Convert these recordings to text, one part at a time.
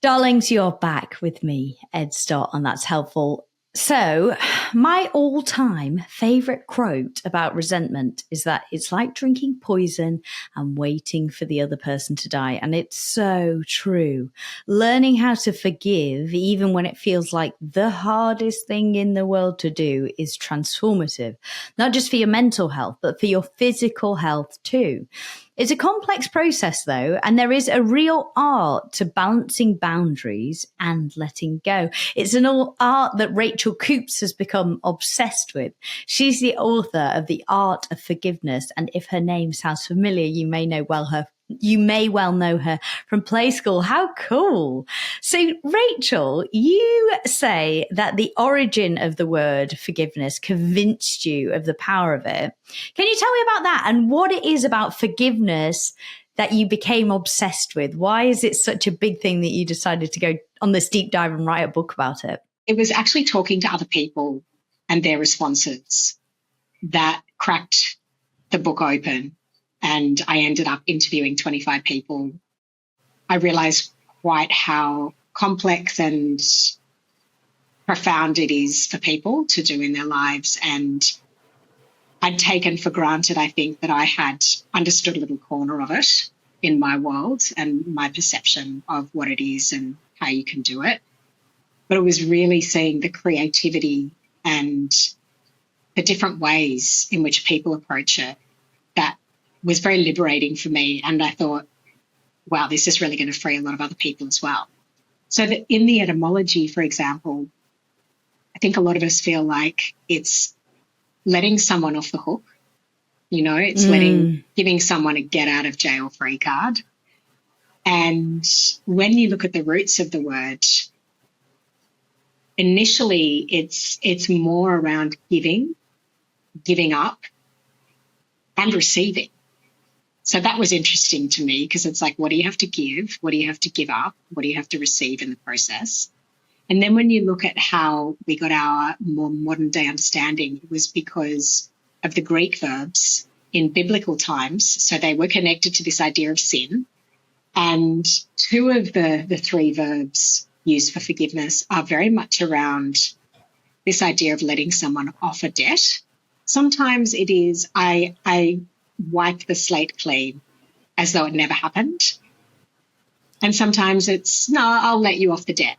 Darlings, you're back with me, Ed Stott, and that's helpful. So, my all-time favourite quote about resentment is that it's like drinking poison and waiting for the other person to die. And it's so true. Learning how to forgive, even when it feels like the hardest thing in the world to do, is transformative. Not just for your mental health, but for your physical health too. It's a complex process, though, and there is a real art to balancing boundaries and letting go. It's an art that Rachael Coopes has become obsessed with. She's the author of The Art of Forgiveness, and if her name sounds familiar, you may well know her from Play School. How cool. So, Rachael, you say that the origin of the word forgiveness convinced you of the power of it. Can you tell me about that and what it is about forgiveness that you became obsessed with? Why is it such a big thing that you decided to go on this deep dive and write a book about it? It was actually talking to other people and their responses that cracked the book open. And I ended up interviewing 25 people. I realized quite how complex and profound it is for people to do in their lives. And I'd taken for granted, I think, that I had understood a little corner of it in my world and my perception of what it is and how you can do it. But it was really seeing the creativity and the different ways in which people approach it that was very liberating for me. And I thought, wow, this is really going to free a lot of other people as well. So that in the etymology, for example, I think a lot of us feel like it's letting someone off the hook. You know, it's giving someone a get out of jail free card. And when you look at the roots of the word, initially it's more around giving up and receiving. So that was interesting to me because it's like, what do you have to give? What do you have to give up? What do you have to receive in the process? And then when you look at how we got our more modern day understanding, it was because of the Greek verbs in biblical times. So they were connected to this idea of sin. And two of the three verbs used for forgiveness are very much around this idea of letting someone off a debt. Sometimes it is, I wipe the slate clean as though it never happened. And sometimes it's, no, I'll let you off the debt.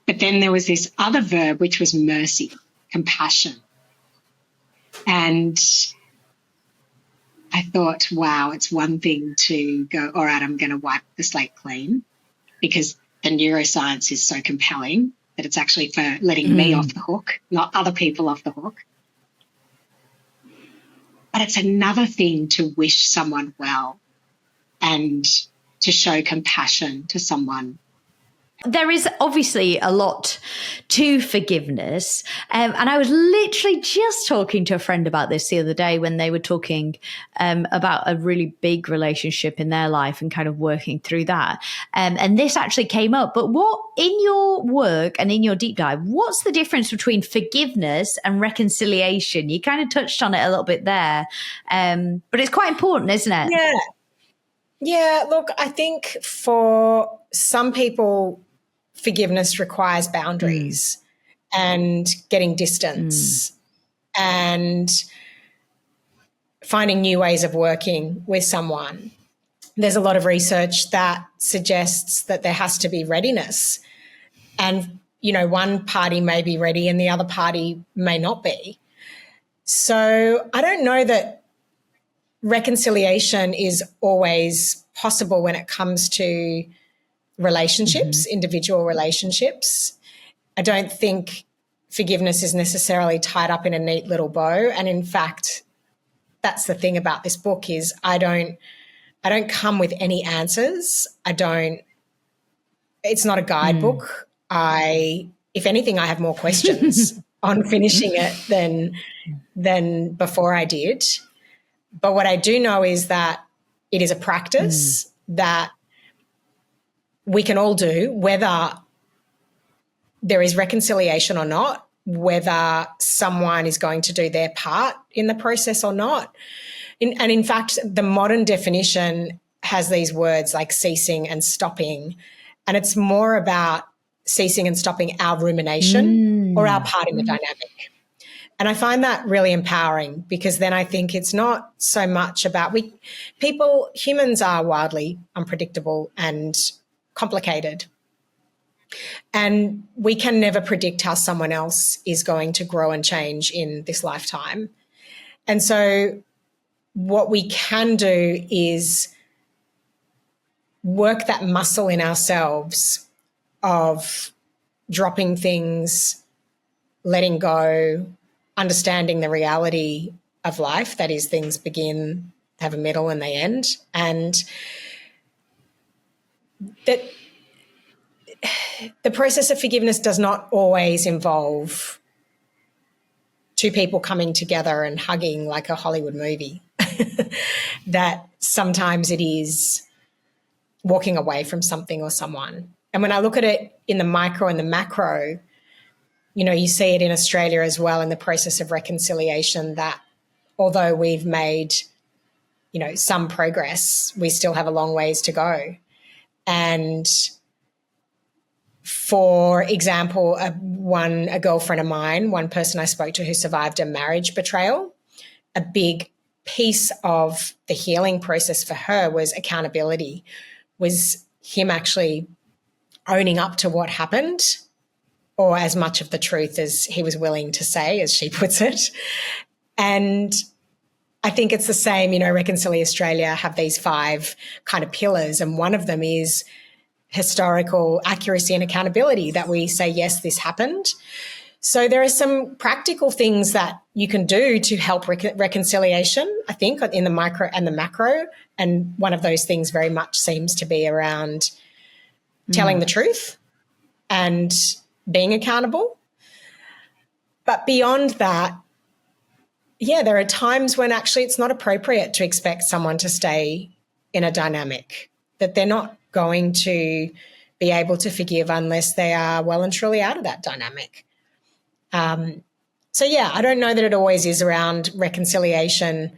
But then there was this other verb, which was mercy, compassion. And I thought, wow, it's one thing to go, all right, I'm going to wipe the slate clean, because the neuroscience is so compelling that it's actually for letting me off the hook, not other people off the hook. But it's another thing to wish someone well and to show compassion to someone. There is obviously a lot to forgiveness. And I was literally just talking to a friend about this the other day when they were talking about a really big relationship in their life and kind of working through that. And this actually came up. But what, in your work and in your deep dive, what's the difference between forgiveness and reconciliation? You kind of touched on it a little bit there, but it's quite important, isn't it? Yeah. Yeah, look, I think for some people, forgiveness requires boundaries and getting distance and finding new ways of working with someone. There's a lot of research that suggests that there has to be readiness. And, you know, one party may be ready and the other party may not be. So I don't know that reconciliation is always possible when it comes to relationships, individual relationships. I don't think forgiveness is necessarily tied up in a neat little bow. And in fact, that's the thing about this book is I don't come with any answers. It's not a guidebook. If anything, I have more questions on finishing it than before I did. But what I do know is that it is a practice that we can all do, whether there is reconciliation or not, whether someone is going to do their part in the process or not. And in fact, the modern definition has these words like ceasing and stopping. And it's more about ceasing and stopping our rumination or our part in the dynamic. And I find that really empowering, because then I think it's not so much about humans are wildly unpredictable and complicated. And we can never predict how someone else is going to grow and change in this lifetime. And so what we can do is work that muscle in ourselves of dropping things, letting go, understanding the reality of life, that is, things begin, have a middle, and they end. And that the process of forgiveness does not always involve two people coming together and hugging like a Hollywood movie. That sometimes it is walking away from something or someone. And when I look at it in the micro and the macro, you see it in Australia as well in the process of reconciliation, that although we've made, some progress, we still have a long ways to go. And for example, a girlfriend of mine, one person I spoke to who survived a marriage betrayal, a big piece of the healing process for her was accountability, was him actually owning up to what happened, or as much of the truth as he was willing to say, as she puts it. And I think it's the same, Reconcile Australia have these 5 kind of pillars, and one of them is historical accuracy and accountability, that we say, yes, this happened. So there are some practical things that you can do to help reconciliation, I think, in the micro and the macro. And one of those things very much seems to be around telling the truth and being accountable. But beyond that, there are times when actually it's not appropriate to expect someone to stay in a dynamic, that they're not going to be able to forgive unless they are well and truly out of that dynamic. I don't know that it always is around reconciliation,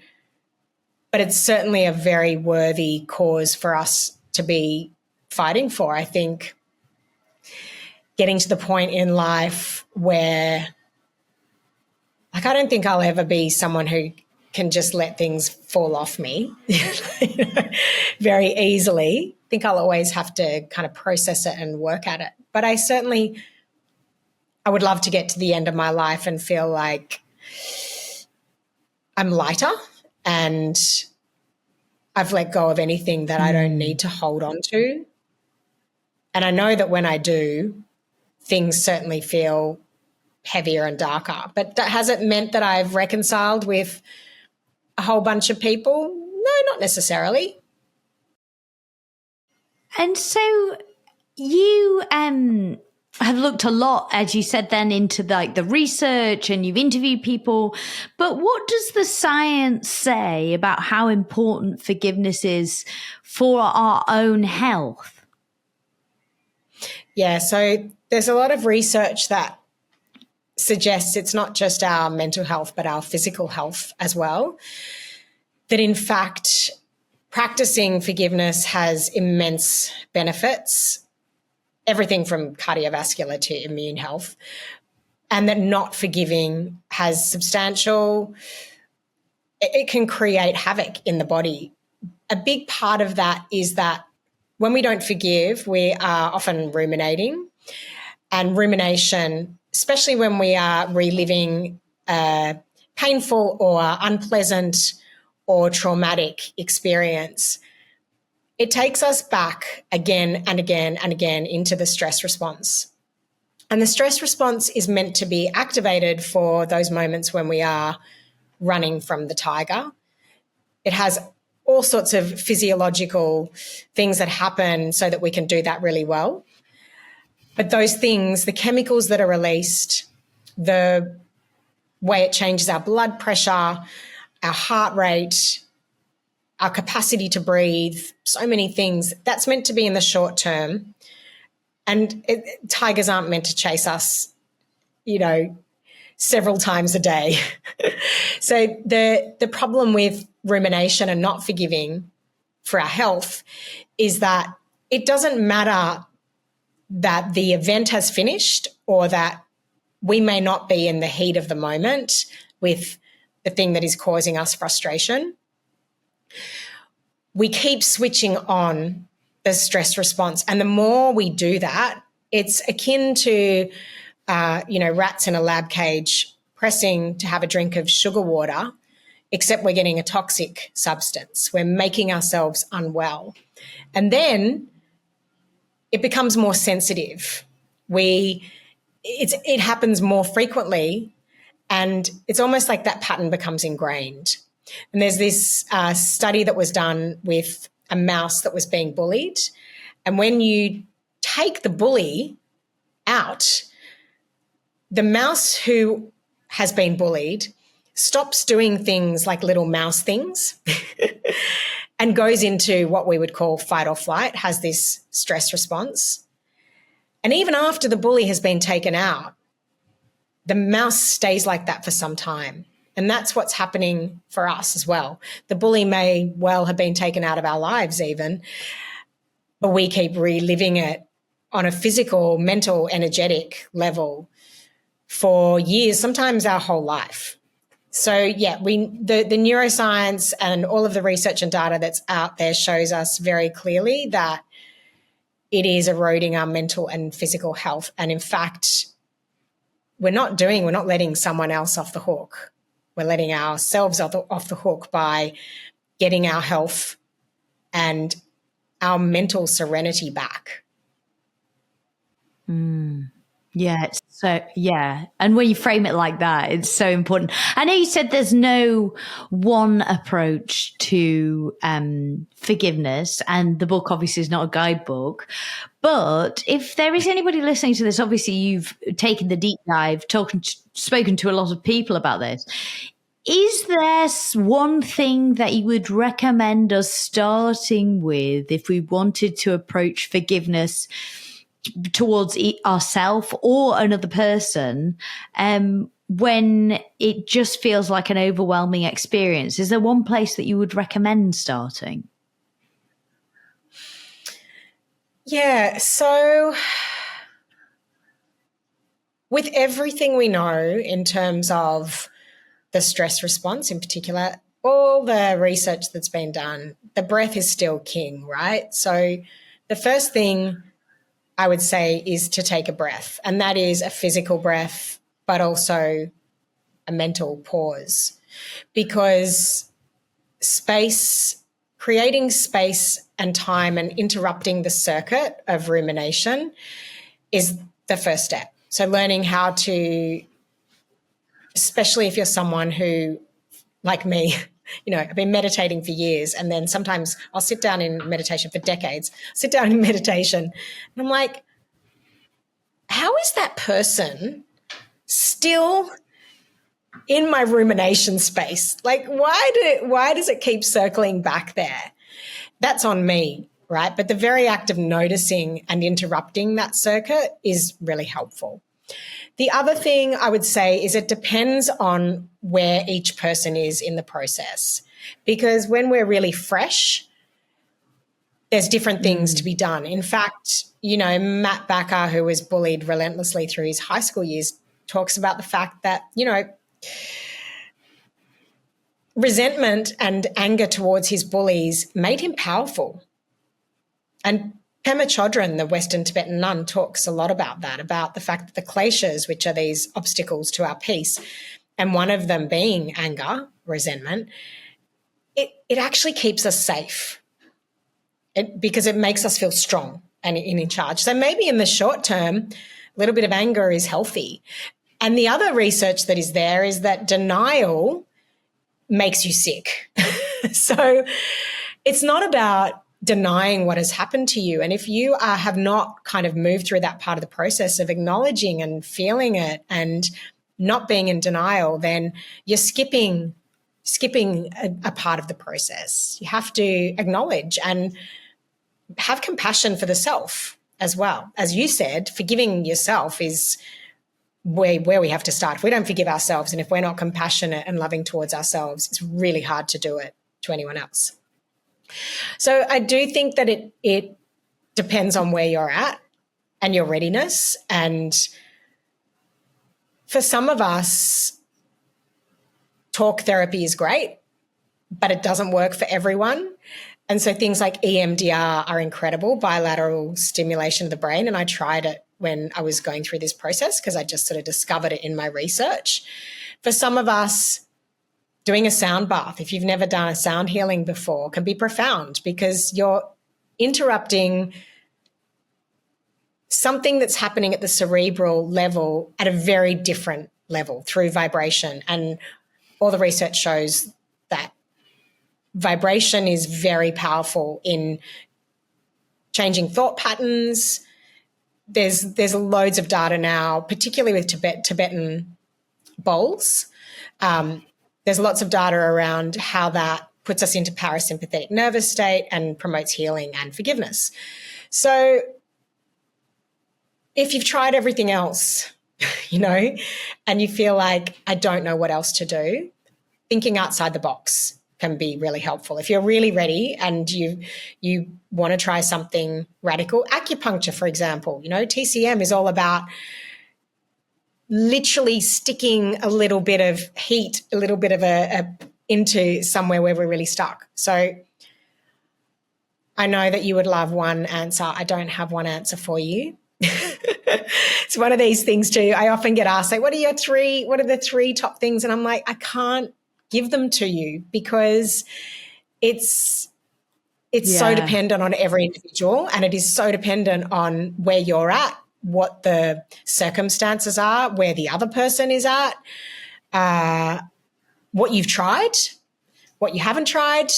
but it's certainly a very worthy cause for us to be fighting for. I think getting to the point in life where, I don't think I'll ever be someone who can just let things fall off me very easily. I think I'll always have to kind of process it and work at it. But I would love to get to the end of my life and feel like I'm lighter and I've let go of anything that I don't need to hold on to. And I know that when I do, things certainly feel heavier and darker. But has it meant that I've reconciled with a whole bunch of people? No, not necessarily. And so you have looked a lot, as you said then, into the research, and you've interviewed people. But what does the science say about how important forgiveness is for our own health? Yeah, so there's a lot of research that suggests it's not just our mental health but our physical health as well, that in fact practicing forgiveness has immense benefits, everything from cardiovascular to immune health, and that not forgiving has it can create havoc in the body. A big part of that is that when we don't forgive, we are often ruminating, and rumination, especially when we are reliving a painful or unpleasant or traumatic experience, it takes us back again and again and again into the stress response. And the stress response is meant to be activated for those moments when we are running from the tiger. It has all sorts of physiological things that happen so that we can do that really well. But those things, the chemicals that are released, the way it changes our blood pressure, our heart rate, our capacity to breathe, so many things, that's meant to be in the short term. And tigers aren't meant to chase us, several times a day. So the problem with rumination and not forgiving for our health is that it doesn't matter that the event has finished, or that we may not be in the heat of the moment with the thing that is causing us frustration, we keep switching on the stress response. And the more we do that, it's akin to, rats in a lab cage pressing to have a drink of sugar water, except we're getting a toxic substance. We're making ourselves unwell. And then it becomes more sensitive. It happens more frequently, and it's almost like that pattern becomes ingrained. And there's this study that was done with a mouse that was being bullied. And when you take the bully out, the mouse who has been bullied stops doing things like little mouse things and goes into what we would call fight or flight, has this stress response. And even after the bully has been taken out, the mouse stays like that for some time. And that's what's happening for us as well. The bully may well have been taken out of our lives even, but we keep reliving it on a physical, mental, energetic level for years, sometimes our whole life. So, yeah, the neuroscience and all of the research and data that's out there shows us very clearly that it is eroding our mental and physical health. And in fact, we're not letting someone else off the hook. We're letting ourselves off the hook by getting our health and our mental serenity back. And when you frame it like that, it's so important. I know you said there's no one approach to forgiveness, and the book obviously is not a guidebook. But if there is anybody listening to this, obviously you've taken the deep dive, spoken to a lot of people about this. Is there one thing that you would recommend us starting with if we wanted to approach forgiveness towards ourselves or another person when it just feels like an overwhelming experience? Is there one place that you would recommend starting? Yeah, so with everything we know in terms of the stress response in particular, all the research that's been done, the breath is still king, right? So the first thing I would say is to take a breath, and that is a physical breath, but also a mental pause, because creating space and time and interrupting the circuit of rumination is the first step. So learning how to, especially if you're someone who, like me, I've been meditating for years, and then sometimes I'll sit down in meditation for decades, and I'm like, how is that person still in my rumination space? Like, why does it keep circling back there? That's on me, right? But the very act of noticing and interrupting that circuit is really helpful. The other thing I would say is it depends on where each person is in the process, because when we're really fresh, there's different things to be done. In fact, Matt Backer, who was bullied relentlessly through his high school years, talks about the fact that, resentment and anger towards his bullies made him powerful. And Pema Chodron, the Western Tibetan nun, talks a lot about that, about the fact that the kleshas, which are these obstacles to our peace, and one of them being anger, resentment, it actually keeps us safe because it makes us feel strong and in charge. So maybe in the short term, a little bit of anger is healthy. And the other research that is there is that denial makes you sick. So it's not about denying what has happened to you. And if you have not kind of moved through that part of the process of acknowledging and feeling it and not being in denial, then you're skipping a part of the process. You have to acknowledge and have compassion for the self as well. As you said, forgiving yourself is where we have to start. If we don't forgive ourselves, and if we're not compassionate and loving towards ourselves, it's really hard to do it to anyone else. So I do think that it depends on where you're at and your readiness. And for some of us, talk therapy is great, but it doesn't work for everyone. And so things like EMDR are incredible, bilateral stimulation of the brain. And I tried it when I was going through this process because I just sort of discovered it in my research. For some of us, doing a sound bath, if you've never done a sound healing before, can be profound because you're interrupting something that's happening at the cerebral level at a very different level through vibration. And all the research shows that vibration is very powerful in changing thought patterns. There's loads of data now, particularly with Tibetan bowls. There's lots of data around how that puts us into parasympathetic nervous state and promotes healing and forgiveness. So if you've tried everything else, and you feel like, I don't know what else to do, thinking outside the box can be really helpful. If you're really ready and you want to try something radical, acupuncture, for example, TCM is all about literally sticking a little bit of heat, a little bit of into somewhere where we're really stuck. So I know that you would love one answer. I don't have one answer for you. It's one of these things too. I often get asked, like, what are the three top things? And I'm like, I can't give them to you because it's so dependent on every individual, and it is so dependent on where you're at, what the circumstances are, where the other person is at, what you've tried, what you haven't tried.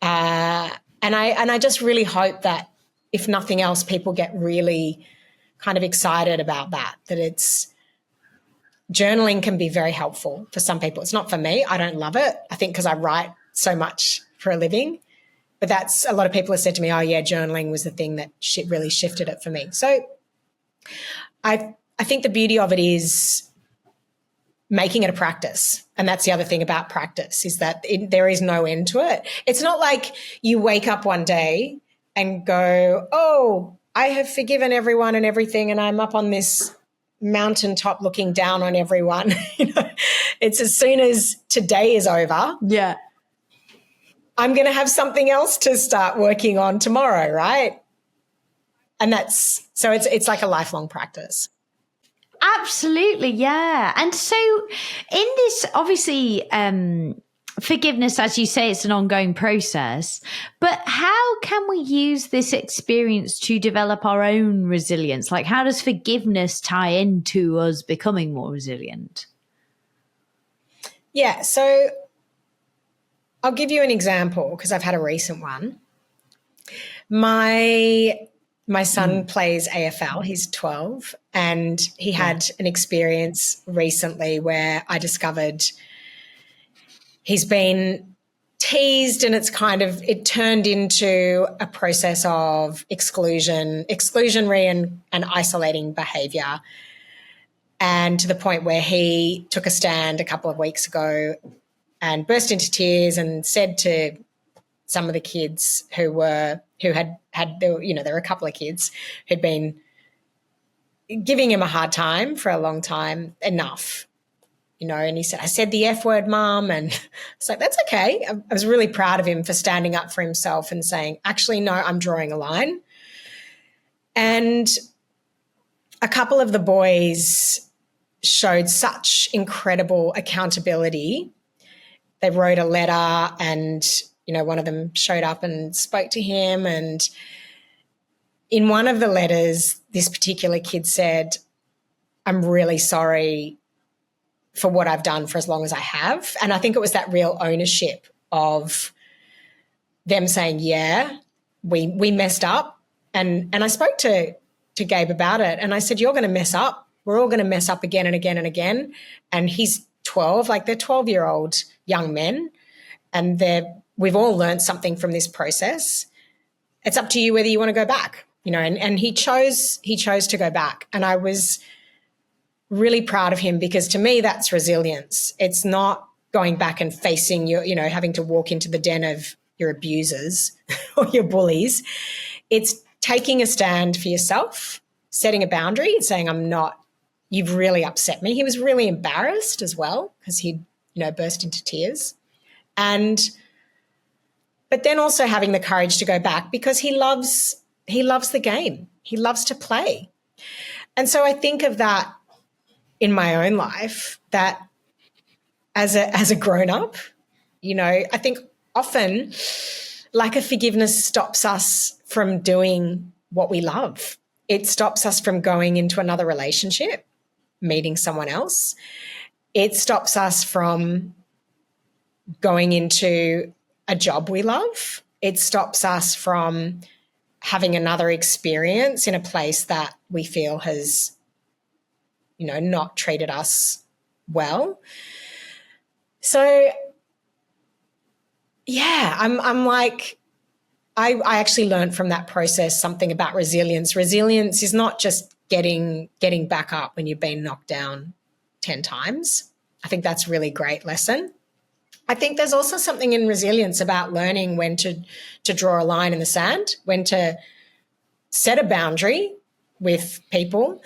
And I just really hope that if nothing else, people get really kind of excited about that it's journaling can be very helpful for some people. It's not for me. I don't love it. I think because I write so much for a living. But that's, a lot of people have said to me, oh, yeah, journaling was the thing that really shifted it for me. So I think the beauty of it is making it a practice. And that's the other thing about practice, is that there is no end to it. It's not like you wake up one day and go, oh, I have forgiven everyone and everything, and I'm up on this mountaintop looking down on everyone. It's as soon as today is over, I'm going to have something else to start working on tomorrow, right? And it's like a lifelong practice. Absolutely, yeah. And so in this, obviously, forgiveness, as you say, it's an ongoing process, but how can we use this experience to develop our own resilience? Like, how does forgiveness tie into us becoming more resilient? Yeah, so I'll give you an example because I've had a recent one. My son plays AFL. He's 12, and he had an experience recently where I discovered he's been teased, and it turned into a process of exclusionary and isolating behaviour, and to the point where he took a stand a couple of weeks ago and burst into tears and said to some of the kids there were a couple of kids who'd been giving him a hard time for a long time, enough. And he said, I said the F word, Mum. And I was like, that's okay. I was really proud of him for standing up for himself and saying, actually, no, I'm drawing a line. And a couple of the boys showed such incredible accountability. They wrote a letter, and, one of them showed up and spoke to him. And in one of the letters, this particular kid said, I'm really sorry for what I've done for as long as I have. And I think it was that real ownership of them saying, yeah, we messed up. And I spoke to Gabe about it, and I said, you're going to mess up. We're all going to mess up again and again and again. And he's 12, like they're 12-year-old young men, and we've all learned something from this process. It's up to you whether you want to go back, and he chose to go back. And I was really proud of him, because to me that's resilience. It's not going back and facing having to walk into the den of your abusers or your bullies. It's taking a stand for yourself, setting a boundary and saying, you've really upset me. He was really embarrassed as well because he'd, burst into tears. But then also having the courage to go back because he loves the game. He loves to play. And so I think of that in my own life, that as a grown-up, I think often lack of forgiveness stops us from doing what we love. It stops us from going into another relationship, meeting someone else. It stops us from going into a job we love. It stops us from having another experience in a place that we feel has, not treated us well. So, yeah, I'm like, I actually learned from that process something about resilience. Resilience is not just getting back up when you've been knocked down 10 times. I think that's a really great lesson. I think there's also something in resilience about learning when to draw a line in the sand, when to set a boundary with people,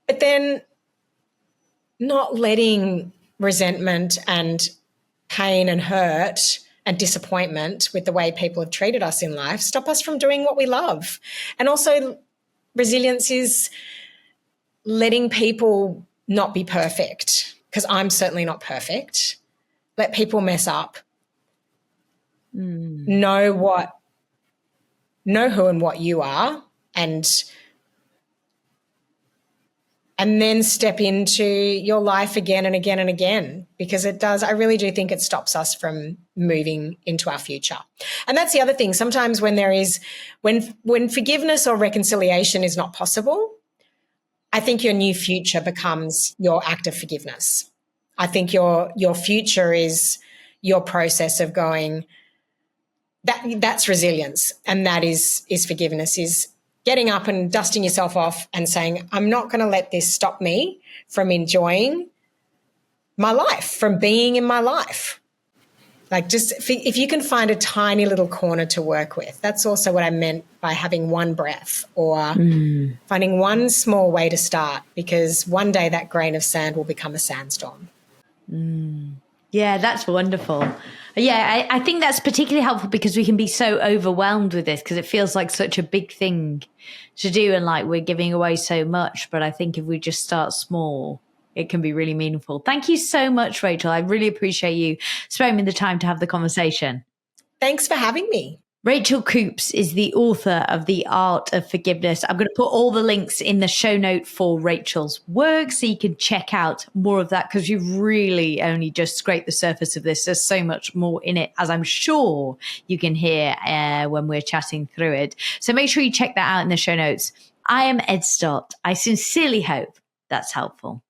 but then not letting resentment and pain and hurt and disappointment with the way people have treated us in life stop us from doing what we love. And also resilience is letting people not be perfect, because I'm certainly not perfect. Let people mess up. Know who and what you are, and then step into your life again and again and again, because I really do think it stops us from moving into our future. And that's the other thing. Sometimes when forgiveness or reconciliation is not possible, I think your new future becomes your act of forgiveness. I think your future is your process of going, that's resilience, and that is forgiveness, is getting up and dusting yourself off and saying, I'm not going to let this stop me from enjoying my life, from being in my life. Like, just if you can find a tiny little corner to work with, that's also what I meant by having one breath, or finding one small way to start, because one day that grain of sand will become a sandstorm. Yeah, that's wonderful. Yeah, I think that's particularly helpful because we can be so overwhelmed with this, because it feels like such a big thing to do, and like we're giving away so much. But I think if we just start small, it can be really meaningful. Thank you so much, Rachael. I really appreciate you sparing the time to have the conversation. Thanks for having me. Rachael Coopes is the author of The Art of Forgiveness. I'm going to put all the links in the show note for Rachael's work so you can check out more of that, because you've really only just scraped the surface of this. There's so much more in it, as I'm sure you can hear when we're chatting through it. So make sure you check that out in the show notes. I am Ed Stott. I sincerely hope that's helpful.